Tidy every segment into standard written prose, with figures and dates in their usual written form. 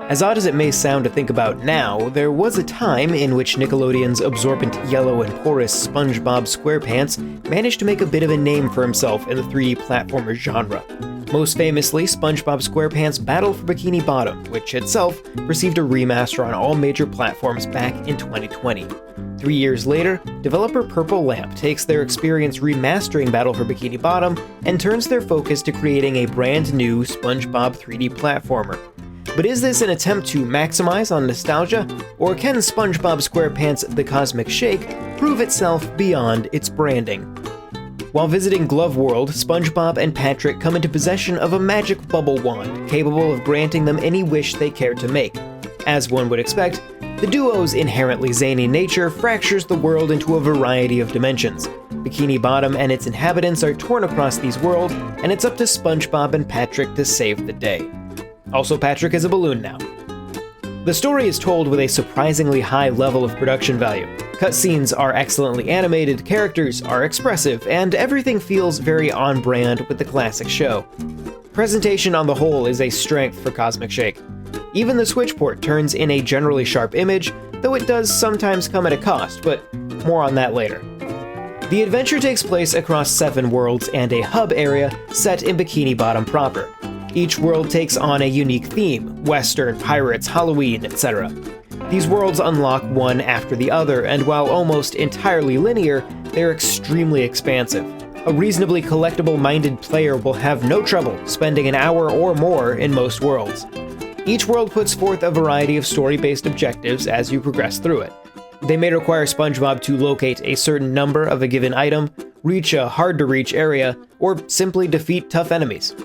As odd as it may sound to think about now, there was a time in which Nickelodeon's absorbent yellow and porous SpongeBob SquarePants managed to make a bit of a name for himself in the 3D platformer genre. Most famously, SpongeBob SquarePants Battle for Bikini Bottom, which itself received a remaster on all major platforms back in 2020. 3 years later, developer Purple Lamp takes their experience remastering Battle for Bikini Bottom and turns their focus to creating a brand new SpongeBob 3D platformer. But is this an attempt to maximize on nostalgia, or can SpongeBob SquarePants The Cosmic Shake prove itself beyond its branding? While visiting Glove World, SpongeBob and Patrick come into possession of a magic bubble wand capable of granting them any wish they care to make. As one would expect, the duo's inherently zany nature fractures the world into a variety of dimensions. Bikini Bottom and its inhabitants are torn across these worlds, and it's up to SpongeBob and Patrick to save the day. Also, Patrick is a balloon now. The story is told with a surprisingly high level of production value. Cutscenes are excellently animated, characters are expressive, and everything feels very on-brand with the classic show. Presentation on the whole is a strength for Cosmic Shake. Even the Switch port turns in a generally sharp image, though it does sometimes come at a cost, but more on that later. The adventure takes place across 7 worlds and a hub area set in Bikini Bottom proper. Each world takes on a unique theme: Western, pirates, Halloween, etc. These worlds unlock one after the other, and while almost entirely linear, they're extremely expansive. A reasonably collectible-minded player will have no trouble spending an hour or more in most worlds. Each world puts forth a variety of story-based objectives as you progress through it. They may require SpongeBob to locate a certain number of a given item, reach a hard-to-reach area, or simply defeat tough enemies.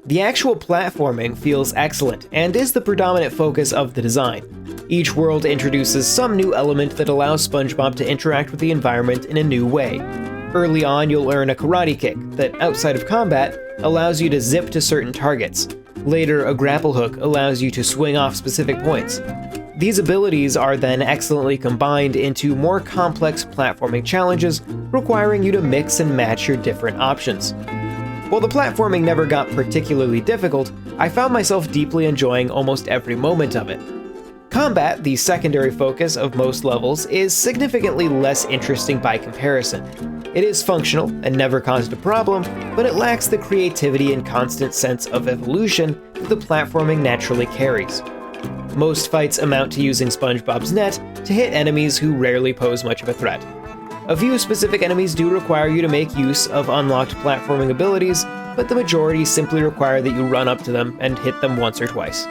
The actual platforming feels excellent and is the predominant focus of the design. Each world introduces some new element that allows SpongeBob to interact with the environment in a new way. Early on, you'll earn a karate kick that, outside of combat, allows you to zip to certain targets. Later, a grapple hook allows you to swing off specific points. These abilities are then excellently combined into more complex platforming challenges, requiring you to mix and match your different options. While the platforming never got particularly difficult, I found myself deeply enjoying almost every moment of it. Combat, the secondary focus of most levels, is significantly less interesting by comparison. It is functional and never caused a problem, but it lacks the creativity and constant sense of evolution that the platforming naturally carries. Most fights amount to using SpongeBob's net to hit enemies who rarely pose much of a threat. A few specific enemies do require you to make use of unlocked platforming abilities, but the majority simply require that you run up to them and hit them once or twice.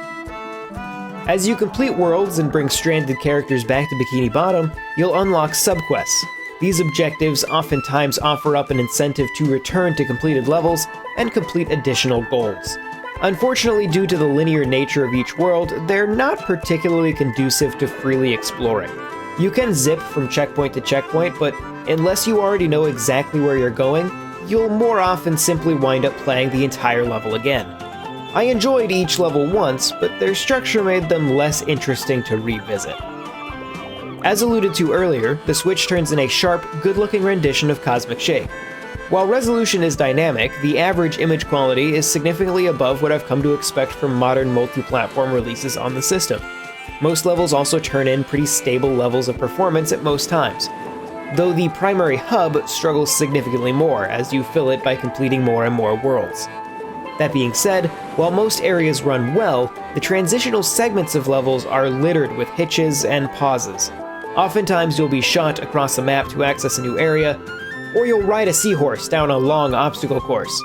As you complete worlds and bring stranded characters back to Bikini Bottom, you'll unlock subquests. These objectives oftentimes offer up an incentive to return to completed levels and complete additional goals. Unfortunately, due to the linear nature of each world, they're not particularly conducive to freely exploring. You can zip from checkpoint to checkpoint, but unless you already know exactly where you're going, you'll more often simply wind up playing the entire level again. I enjoyed each level once, but their structure made them less interesting to revisit. As alluded to earlier, the Switch turns in a sharp, good-looking rendition of Cosmic Shake. While resolution is dynamic, the average image quality is significantly above what I've come to expect from modern multi-platform releases on the system. Most levels also turn in pretty stable levels of performance at most times, though the primary hub struggles significantly more as you fill it by completing more and more worlds. That being said, while most areas run well, the transitional segments of levels are littered with hitches and pauses. Oftentimes you'll be shot across the map to access a new area, or you'll ride a seahorse down a long obstacle course.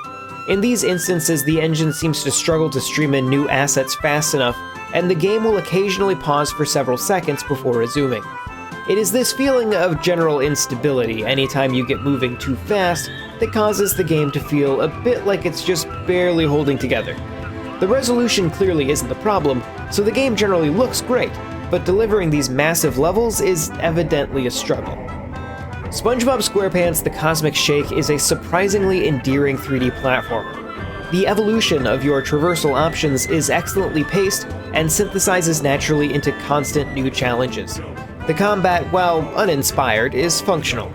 In these instances, the engine seems to struggle to stream in new assets fast enough, and the game will occasionally pause for several seconds before resuming. It is this feeling of general instability anytime you get moving too fast that causes the game to feel a bit like it's just barely holding together. The resolution clearly isn't the problem, so the game generally looks great, but delivering these massive levels is evidently a struggle. SpongeBob SquarePants The Cosmic Shake is a surprisingly endearing 3D platformer. The evolution of your traversal options is excellently paced and synthesizes naturally into constant new challenges. The combat, while uninspired, is functional.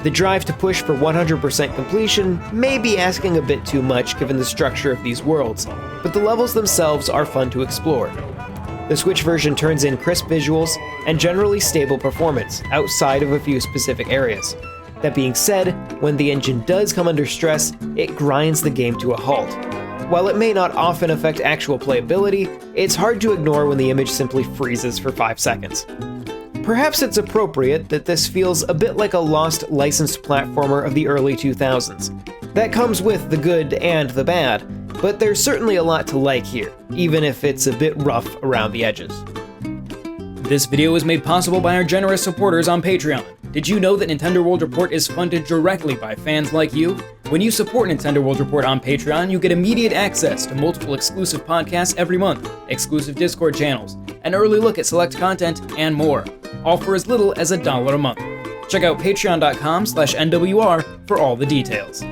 The drive to push for 100% completion may be asking a bit too much given the structure of these worlds, but the levels themselves are fun to explore. The Switch version turns in crisp visuals and generally stable performance, outside of a few specific areas. That being said, when the engine does come under stress, it grinds the game to a halt. While it may not often affect actual playability, it's hard to ignore when the image simply freezes for 5 seconds. Perhaps it's appropriate that this feels a bit like a lost licensed platformer of the early 2000s. That comes with the good and the bad, but there's certainly a lot to like here, even if it's a bit rough around the edges. This video was made possible by our generous supporters on Patreon. Did you know that Nintendo World Report is funded directly by fans like you? When you support Nintendo World Report on Patreon, you get immediate access to multiple exclusive podcasts every month, exclusive Discord channels, an early look at select content, and more, all for as little as $1 a month. Check out patreon.com/NWR for all the details.